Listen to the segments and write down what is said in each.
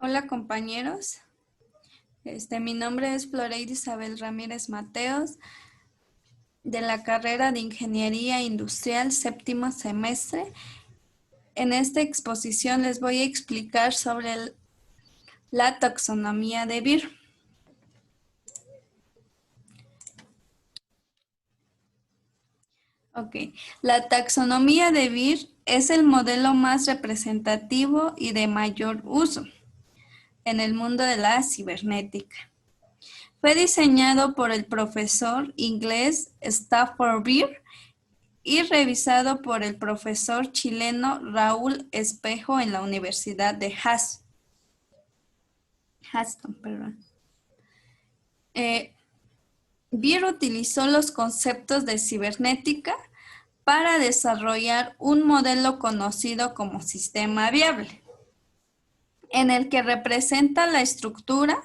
Hola compañeros, mi nombre es Floreida Isabel Ramírez Mateos, de la carrera de Ingeniería Industrial, séptimo semestre. En esta exposición les voy a explicar sobre la taxonomía de Beer. La taxonomía de Beer es el modelo más representativo y de mayor uso en el mundo de la cibernética. Fue diseñado por el profesor inglés Stafford Beer y revisado por el profesor chileno Raúl Espejo en la Universidad de Aston. Beer utilizó los conceptos de cibernética para desarrollar un modelo conocido como sistema viable, en el que representa la estructura,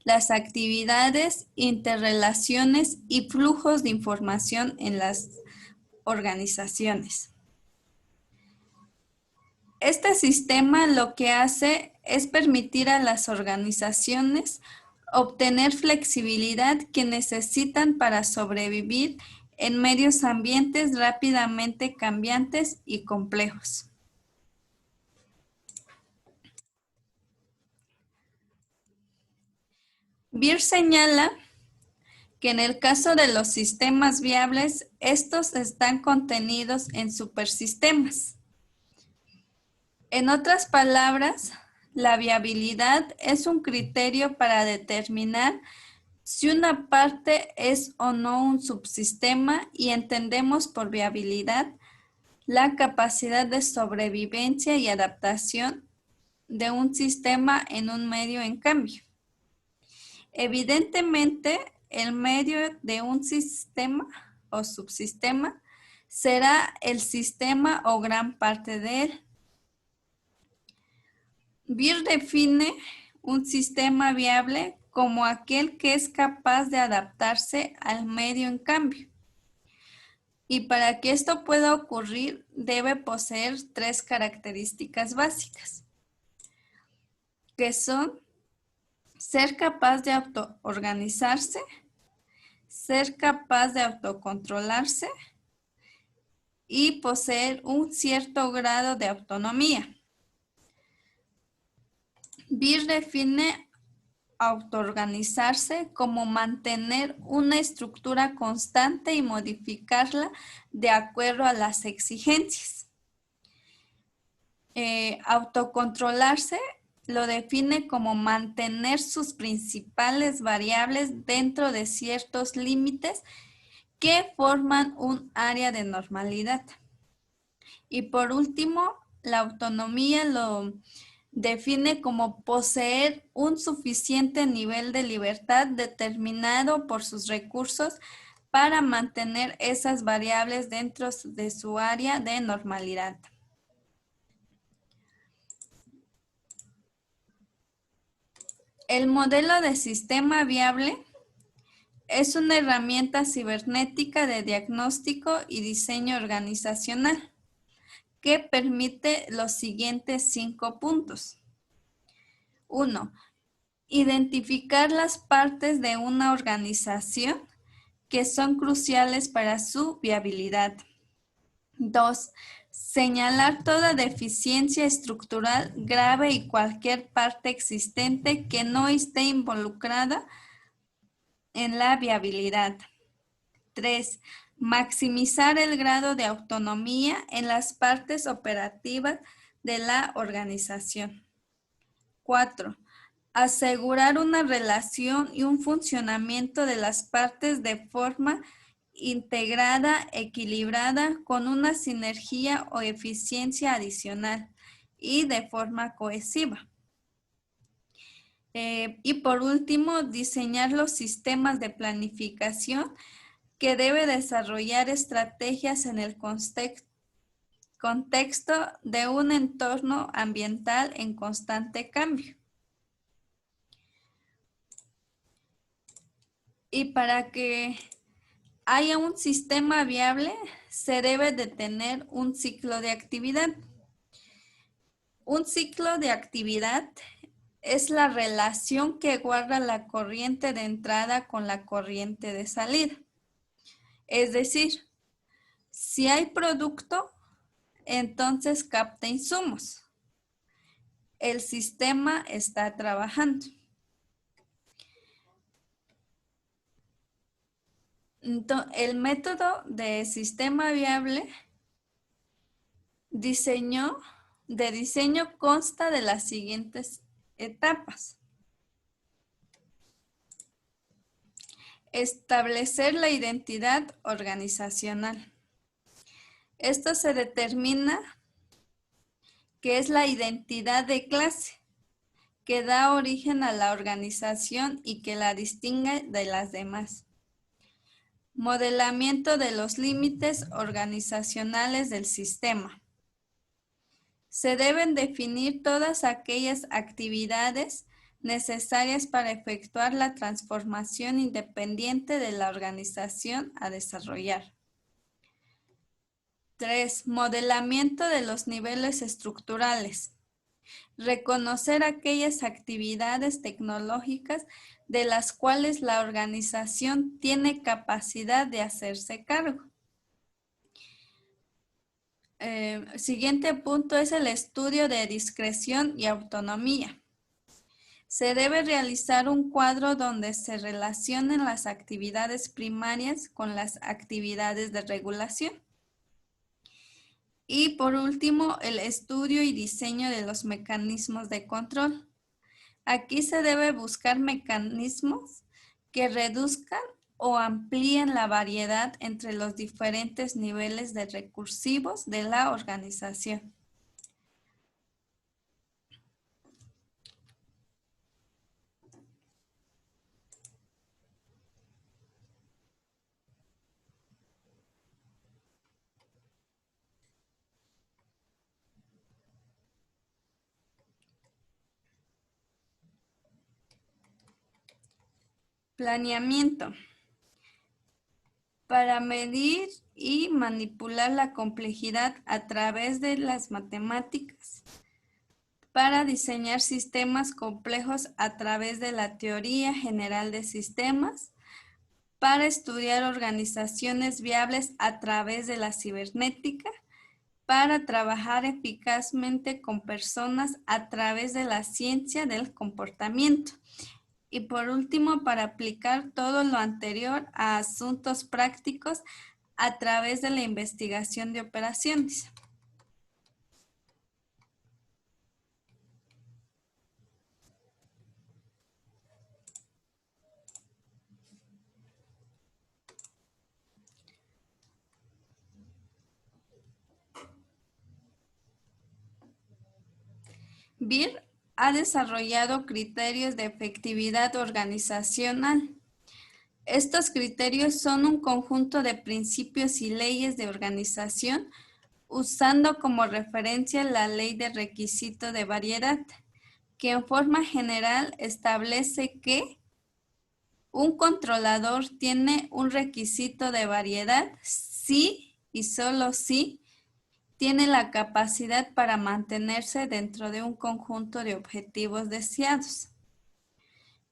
las actividades, interrelaciones y flujos de información en las organizaciones. Este sistema lo que hace es permitir a las organizaciones obtener flexibilidad que necesitan para sobrevivir en medios ambientes rápidamente cambiantes y complejos. Beer señala que en el caso de los sistemas viables, estos están contenidos en supersistemas. En otras palabras, la viabilidad es un criterio para determinar si una parte es o no un subsistema, y entendemos por viabilidad la capacidad de sobrevivencia y adaptación de un sistema en un medio en cambio. Evidentemente, el medio de un sistema o subsistema será el sistema o gran parte de él. Beer define un sistema viable como aquel que es capaz de adaptarse al medio en cambio. Y para que esto pueda ocurrir, debe poseer tres características básicas, que son ser capaz de autoorganizarse, ser capaz de autocontrolarse y poseer un cierto grado de autonomía. Beer define autoorganizarse como mantener una estructura constante y modificarla de acuerdo a las exigencias. Autocontrolarse lo define como mantener sus principales variables dentro de ciertos límites que forman un área de normalidad. Y por último, la autonomía lo define como poseer un suficiente nivel de libertad determinado por sus recursos para mantener esas variables dentro de su área de normalidad. El modelo de sistema viable es una herramienta cibernética de diagnóstico y diseño organizacional que permite los siguientes 5 puntos. 1. Identificar las partes de una organización que son cruciales para su viabilidad. 2. Señalar toda deficiencia estructural grave y cualquier parte existente que no esté involucrada en la viabilidad. 3. Maximizar el grado de autonomía en las partes operativas de la organización. 4. Asegurar una relación y un funcionamiento de las partes de forma integrada, equilibrada, con una sinergia o eficiencia adicional y de forma cohesiva. Y por último, diseñar los sistemas de planificación que debe desarrollar estrategias en el contexto de un entorno ambiental en constante cambio. Y para que haya un sistema viable, se debe de tener un ciclo de actividad. Un ciclo de actividad es la relación que guarda la corriente de entrada con la corriente de salida. Es decir, si hay producto, entonces capta insumos. El sistema está trabajando. Entonces, el método de sistema viable de diseño consta de las siguientes etapas. Establecer la identidad organizacional. Esto se determina que es la identidad de clase que da origen a la organización y que la distingue de las demás. Modelamiento de los límites organizacionales del sistema. Se deben definir todas aquellas actividades necesarias para efectuar la transformación independiente de la organización a desarrollar. 3. Modelamiento de los niveles estructurales. Reconocer aquellas actividades tecnológicas de las cuales la organización tiene capacidad de hacerse cargo. Siguiente punto es el estudio de discreción y autonomía. Se debe realizar un cuadro donde se relacionen las actividades primarias con las actividades de regulación. Y por último, el estudio y diseño de los mecanismos de control. Aquí se debe buscar mecanismos que reduzcan o amplíen la variedad entre los diferentes niveles de recursivos de la organización. Planeamiento. Para medir y manipular la complejidad a través de las matemáticas. Para diseñar sistemas complejos a través de la teoría general de sistemas. Para estudiar organizaciones viables a través de la cibernética. Para trabajar eficazmente con personas a través de la ciencia del comportamiento. Y por último, para aplicar todo lo anterior a asuntos prácticos a través de la investigación de operaciones. BIR ha desarrollado criterios de efectividad organizacional. Estos criterios son un conjunto de principios y leyes de organización usando como referencia la ley de requisito de variedad, que en forma general establece que un controlador tiene un requisito de variedad si y solo si tiene la capacidad para mantenerse dentro de un conjunto de objetivos deseados.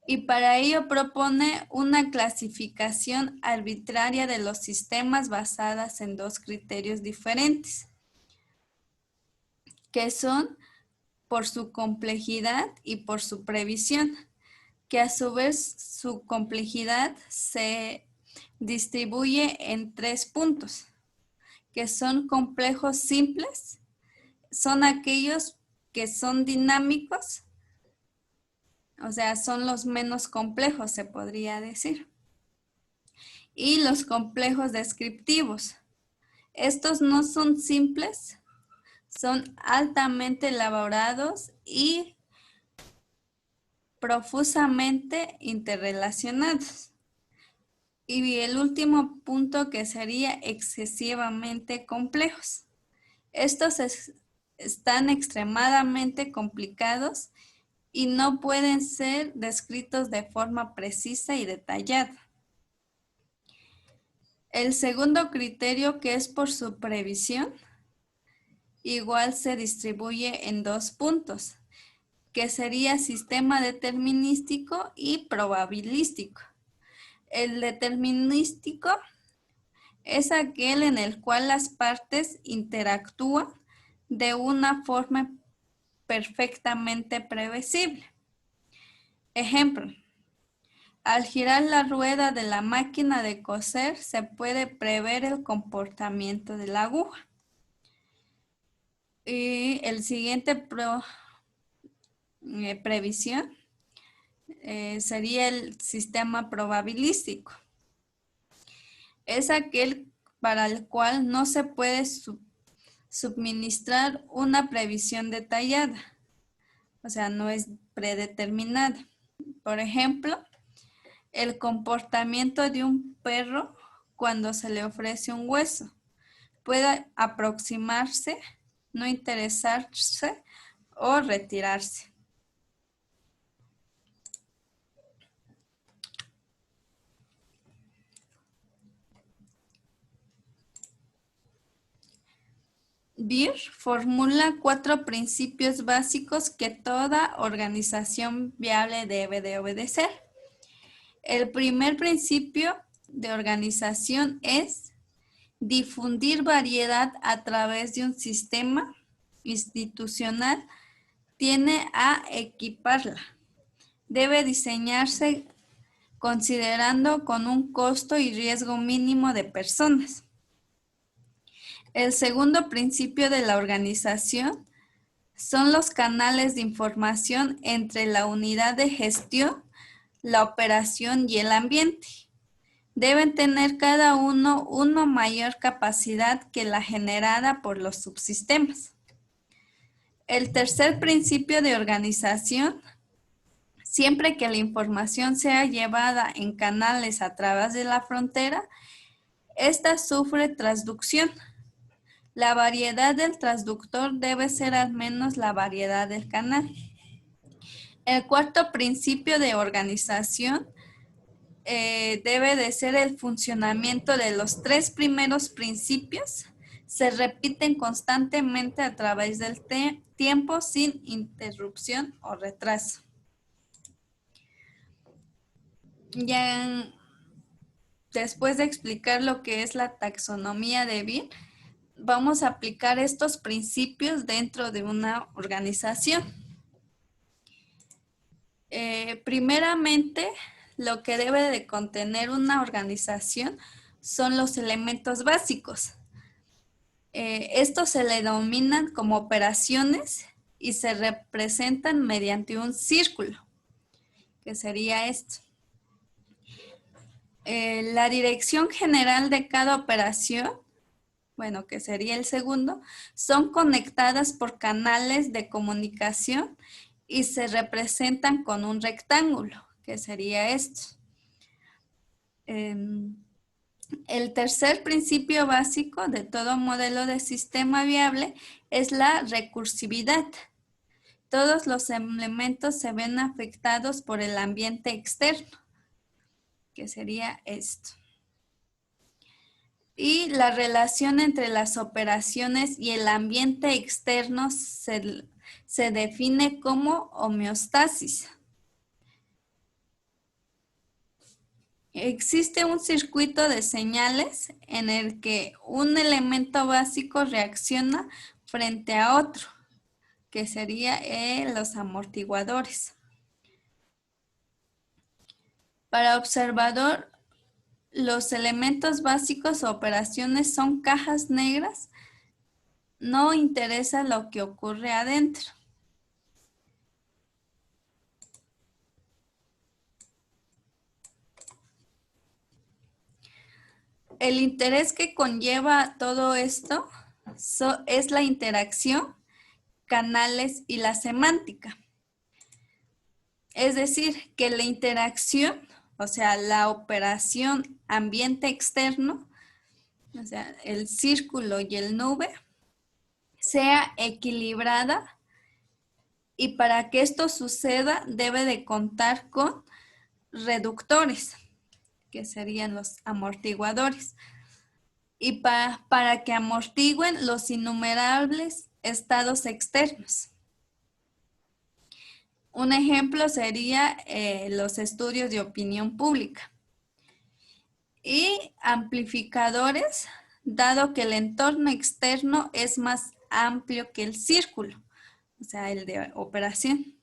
Y para ello propone una clasificación arbitraria de los sistemas basadas en dos criterios diferentes, que son por su complejidad y por su previsión, que a su vez su complejidad se distribuye en 3 puntos, que son complejos simples, son aquellos que son dinámicos, o sea, son los menos complejos, se podría decir. Y los complejos descriptivos. Estos no son simples, son altamente elaborados y profusamente interrelacionados. Y el último punto que sería excesivamente complejos. Estos están extremadamente complicados y no pueden ser descritos de forma precisa y detallada. El segundo criterio, que es por su previsión, igual se distribuye en 2 puntos, que sería sistema determinístico y probabilístico. El determinístico es aquel en el cual las partes interactúan de una forma perfectamente previsible. Ejemplo, al girar la rueda de la máquina de coser se puede prever el comportamiento de la aguja. Y el siguiente previsión sería el sistema probabilístico. Es aquel para el cual no se puede suministrar una previsión detallada, o sea, no es predeterminada. Por ejemplo, el comportamiento de un perro cuando se le ofrece un hueso. Puede aproximarse, no interesarse o retirarse. Beer formula 4 principios básicos que toda organización viable debe de obedecer. El primer principio de organización es difundir variedad a través de un sistema institucional. Tiene a equiparla. Debe diseñarse considerando con un costo y riesgo mínimo de personas. El segundo principio de la organización son los canales de información entre la unidad de gestión, la operación y el ambiente. Deben tener cada uno una mayor capacidad que la generada por los subsistemas. El tercer principio de organización, siempre que la información sea llevada en canales a través de la frontera, esta sufre transducción. La variedad del transductor debe ser al menos la variedad del canal. El cuarto principio de organización debe de ser el funcionamiento de los 3 primeros principios. Se repiten constantemente a través del tiempo sin interrupción o retraso. Ya después de explicar lo que es la taxonomía de Beer, vamos a aplicar estos principios dentro de una organización. Primeramente, lo que debe de contener una organización son los elementos básicos. Estos se le denominan como operaciones y se representan mediante un círculo, que sería esto. La dirección general de cada operación, bueno, que sería el segundo, son conectadas por canales de comunicación y se representan con un rectángulo, que sería esto. El tercer principio básico de todo modelo de sistema viable es la recursividad. Todos los elementos se ven afectados por el ambiente externo, que sería esto. Y la relación entre las operaciones y el ambiente externo se define como homeostasis. Existe un circuito de señales en el que un elemento básico reacciona frente a otro, que sería los amortiguadores. Para observador, los elementos básicos o operaciones son cajas negras. No interesa lo que ocurre adentro. El interés que conlleva todo esto es la interacción, canales y la semántica. Es decir, que la interacción, o sea, la operación ambiente externo, o sea, el círculo y el nube, sea equilibrada, y para que esto suceda debe de contar con reductores, que serían los amortiguadores, y para que amortigüen los innumerables estados externos. Un ejemplo sería los estudios de opinión pública. Y amplificadores, dado que el entorno externo es más amplio que el círculo, o sea, el de operación.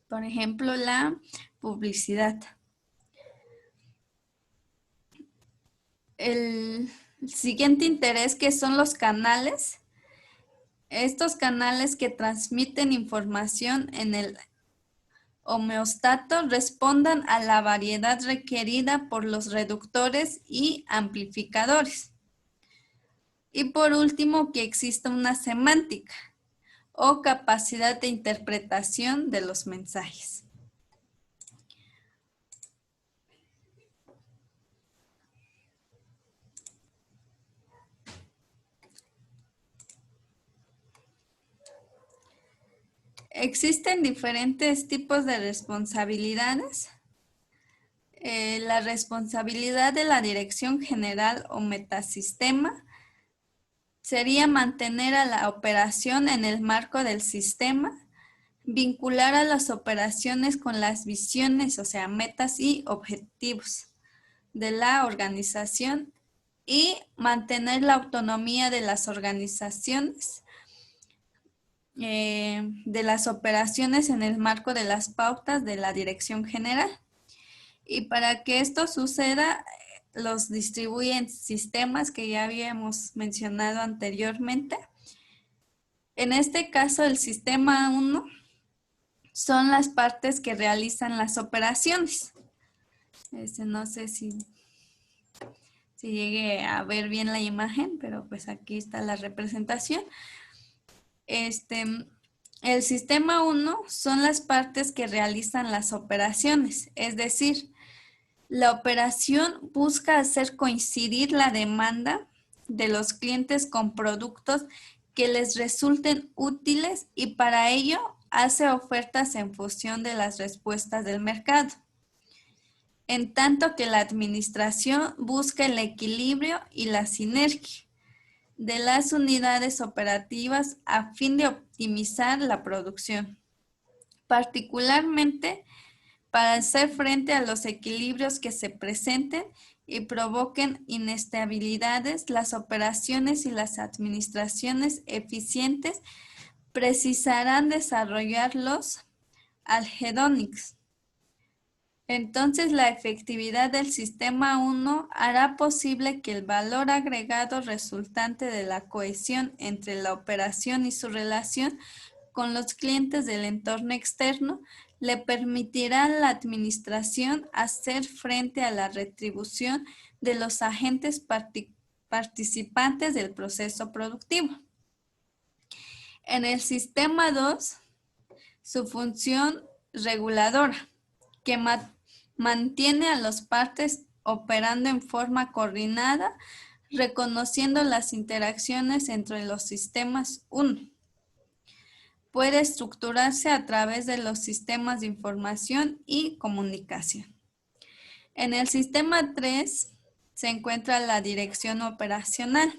Por ejemplo, la publicidad. El siguiente interés, que son los canales. Estos canales que transmiten información en el homeostato respondan a la variedad requerida por los reductores y amplificadores. Y por último, que exista una semántica o capacidad de interpretación de los mensajes. Existen diferentes tipos de responsabilidades. La responsabilidad de la dirección general o metasistema sería mantener a la operación en el marco del sistema, vincular a las operaciones con las visiones, o sea, metas y objetivos de la organización, y mantener la autonomía de las organizaciones, de las operaciones en el marco de las pautas de la dirección general. Y para que esto suceda, los distribuye en sistemas que ya habíamos mencionado anteriormente. En este caso, el sistema 1 son las partes que realizan las operaciones. No sé si llegue a ver bien la imagen, pero pues aquí está la representación. El sistema 1 son las partes que realizan las operaciones, es decir, la operación busca hacer coincidir la demanda de los clientes con productos que les resulten útiles, y para ello hace ofertas en función de las respuestas del mercado. En tanto que la administración busca el equilibrio y la sinergia de las unidades operativas a fin de optimizar la producción, particularmente para hacer frente a los equilibrios que se presenten y provoquen inestabilidades. Las operaciones y las administraciones eficientes precisarán desarrollar los algedónicos. Entonces, la efectividad del sistema 1 hará posible que el valor agregado resultante de la cohesión entre la operación y su relación con los clientes del entorno externo le permitirá a la administración hacer frente a la retribución de los agentes participantes del proceso productivo. En el sistema 2, su función reguladora, que mantiene a las partes operando en forma coordinada, reconociendo las interacciones entre los sistemas 1. Puede estructurarse a través de los sistemas de información y comunicación. En el sistema 3 se encuentra la dirección operacional.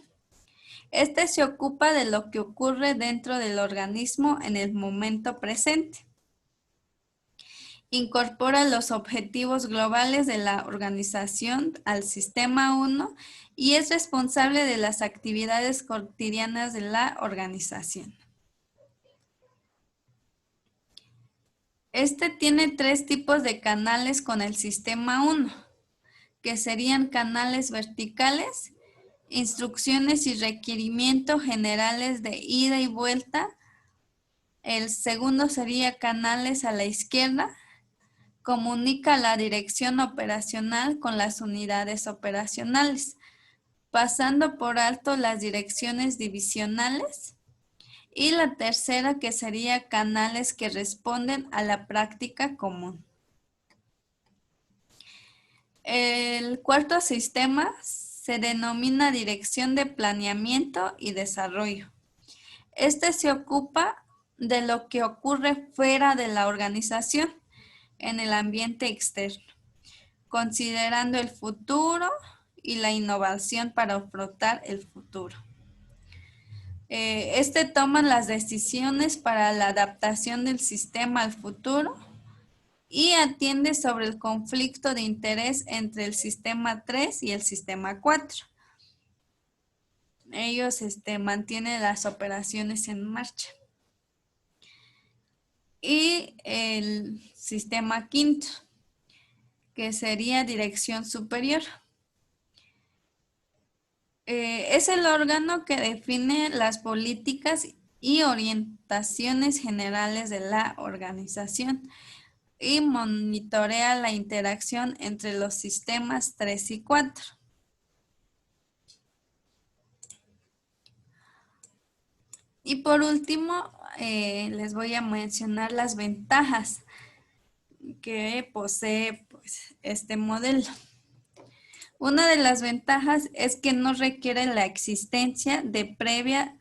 Este se ocupa de lo que ocurre dentro del organismo en el momento presente. Incorpora los objetivos globales de la organización al sistema 1 y es responsable de las actividades cotidianas de la organización. Este tiene 3 tipos de canales con el sistema 1, que serían canales verticales, instrucciones y requerimientos generales de ida y vuelta. El segundo sería canales a la izquierda, comunica la dirección operacional con las unidades operacionales, pasando por alto las direcciones divisionales. Y la tercera, que sería canales que responden a la práctica común. El cuarto sistema se denomina dirección de planeamiento y desarrollo. Este se ocupa de lo que ocurre fuera de la organización, en el ambiente externo, considerando el futuro y la innovación para afrontar el futuro. Este toma las decisiones para la adaptación del sistema al futuro y atiende sobre el conflicto de interés entre el sistema 3 y el sistema 4. Ellos mantienen las operaciones en marcha. Y el sistema quinto, que sería dirección superior. Es el órgano que define las políticas y orientaciones generales de la organización y monitorea la interacción entre los sistemas 3 y 4. Y por último, les voy a mencionar las ventajas que posee pues, este modelo. Una de las ventajas es que no requiere la existencia de previa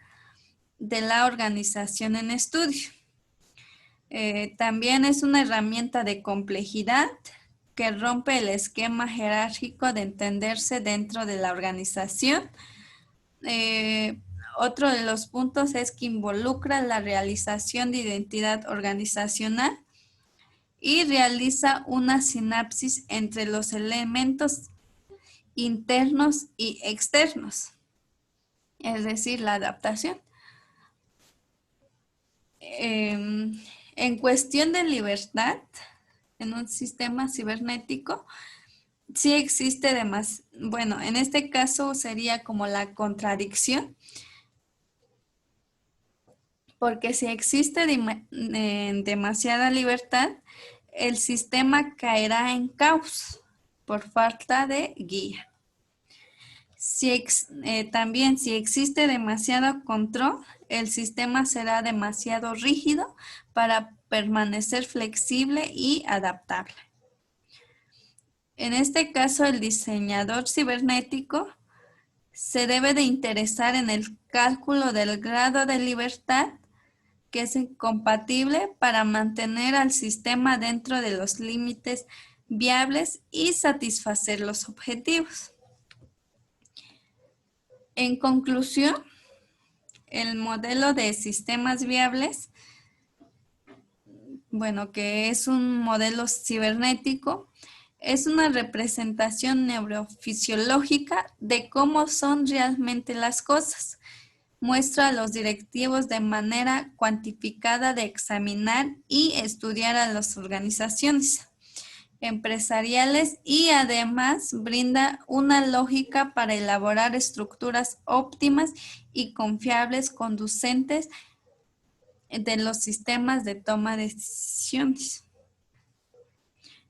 de la organización en estudio. También es una herramienta de complejidad que rompe el esquema jerárquico de entenderse dentro de la organización. Otro de los puntos es que involucra la realización de identidad organizacional y realiza una sinapsis entre los elementos internos y externos, es decir, la adaptación. En cuestión de libertad, en un sistema cibernético, sí existe bueno, en este caso sería como la contradicción, porque si existe demasiada libertad, el sistema caerá en caos por falta de guía. También si existe demasiado control, el sistema será demasiado rígido para permanecer flexible y adaptable. En este caso, el diseñador cibernético se debe de interesar en el cálculo del grado de libertad que es compatible para mantener al sistema dentro de los límites viables y satisfacer los objetivos. En conclusión, el modelo de sistemas viables, bueno, que es un modelo cibernético, es una representación neurofisiológica de cómo son realmente las cosas. Muestra a los directivos de manera cuantificada de examinar y estudiar a las organizaciones empresariales y además brinda una lógica para elaborar estructuras óptimas y confiables conducentes de los sistemas de toma de decisiones.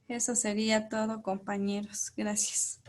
Eso sería todo, compañeros. Gracias.